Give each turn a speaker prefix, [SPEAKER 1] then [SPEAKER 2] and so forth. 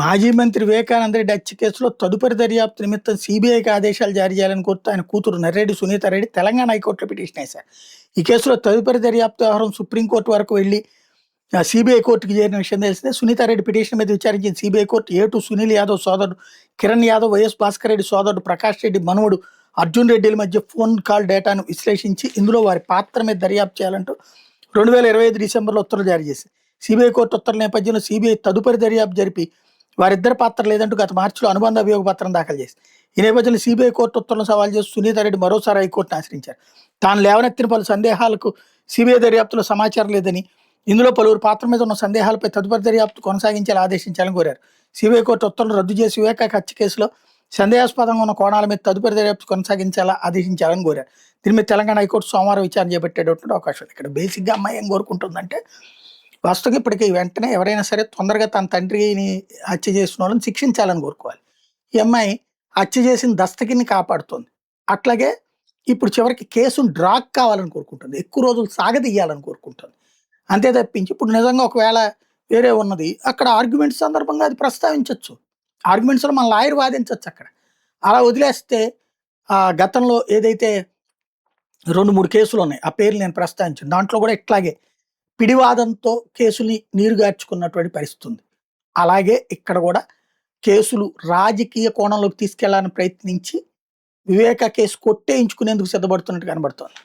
[SPEAKER 1] మాజీ మంత్రి వివేకానంద రెడ్డి హత్య కేసులో తదుపరి దర్యాప్తు నిమిత్తం సీబీఐకి ఆదేశాలు జారీ చేయాలని కోరుతూ ఆయన కూతురు నర్రెడ్డి సునీతారెడ్డి తెలంగాణ హైకోర్టులో పిటిషన్ వేశారు. ఈ కేసులో తదుపరి దర్యాప్తు వ్యవహారం సుప్రీంకోర్టు వరకు వెళ్లి సీబీఐ కోర్టుకు చేరిన విషయం తెలిసిందే. సునీతారెడ్డి పిటిషన్ మీద విచారించిన సీబీఐ కోర్టు ఏటు సునీల్ యాదవ్ సోదరుడు కిరణ్ యాదవ్, వైఎస్ భాస్కర్ రెడ్డి సోదరుడు ప్రకాష్ రెడ్డి మనవడు అర్జున్ రెడ్డిల మధ్య ఫోన్ కాల్ డేటాను విశ్లేషించి ఇందులో వారి పాత్ర మీద దర్యాప్తు చేయాలంటూ 2025 డిసెంబర్లో ఉత్తర్వులు జారీ చేసింది. సీబీఐ కోర్టు ఉత్తర్వుల నేపథ్యంలో సీబీఐ తదుపరి దర్యాప్తు జరిపి వారిద్దరి పాత్ర లేదంటూ గత మార్చిలో అనుబంధ అభియోగ పత్రం దాఖలు చేసింది. ఈ నేపథ్యంలో సీబీఐ కోర్టు ఉత్తర్వులను సవాల్ చేస్తూ సునీతారెడ్డి మరోసారి హైకోర్టును ఆశ్రయించారు. తాను లేవనెత్తిన పలు సందేహాలకు సీబీఐ దర్యాప్తులో సమాచారం లేదని, ఇందులో పలువురు పాత్ర మీద ఉన్న సందేహాలపై తదుపరి దర్యాప్తు కొనసాగించాలని ఆదేశించాలని కోరారు. సీబీఐ కోర్టు ఉత్తర్వులు రద్దు చేసి వివేక హత్య కేసులో సందేహాస్పదంగా ఉన్న కోణాల మీద తదుపరి దర్యాప్తు కొనసాగించాలా ఆదేశించాలని కోరారు. దీని మీద తెలంగాణ హైకోర్టు సోమవారం విచారణ చేపట్టేటటువంటి అవకాశం ఉంది. ఇక్కడ బేసిక్గా అమ్మాయి ఏం కోరుకుంటుందంటే, వాస్తవంగా ఇప్పటికీ వెంటనే ఎవరైనా సరే తొందరగా తన తండ్రిని హత్య చేసిన వాళ్ళని శిక్షించాలని కోరుకోవాలి. ఈ అమ్మాయి హత్య చేసిన దస్తగిరిని కాపాడుతుంది. అట్లాగే ఇప్పుడు చివరికి కేసును డ్రాక్ కావాలని కోరుకుంటుంది, ఎక్కువ రోజులు సాగదీయాలని కోరుకుంటుంది. అంతే తప్పించి ఇప్పుడు నిజంగా ఒకవేళ వేరే ఉన్నది అక్కడ ఆర్గ్యుమెంట్స్ సందర్భంగా అది ప్రస్తావించవచ్చు, ఆర్గ్యుమెంట్స్లో మన లాయర్ వాదించవచ్చు. అక్కడ అలా వదిలేస్తే గతంలో ఏదైతే 2-3 కేసులు ఉన్నాయి, ఆ పేర్లు నేను ప్రస్తావించాను, దాంట్లో కూడా ఇట్లాగే పిడివాదంతో కేసుని నీరుగార్చుకున్నటువంటి పరిస్థితి ఉంది. అలాగే ఇక్కడ కూడా కేసులు రాజకీయ కోణంలోకి తీసుకెళ్లాలని ప్రయత్నించి వివేక కేసు కొట్టేయించుకునేందుకు సిద్ధపడుతున్నట్టు కనబడుతోంది.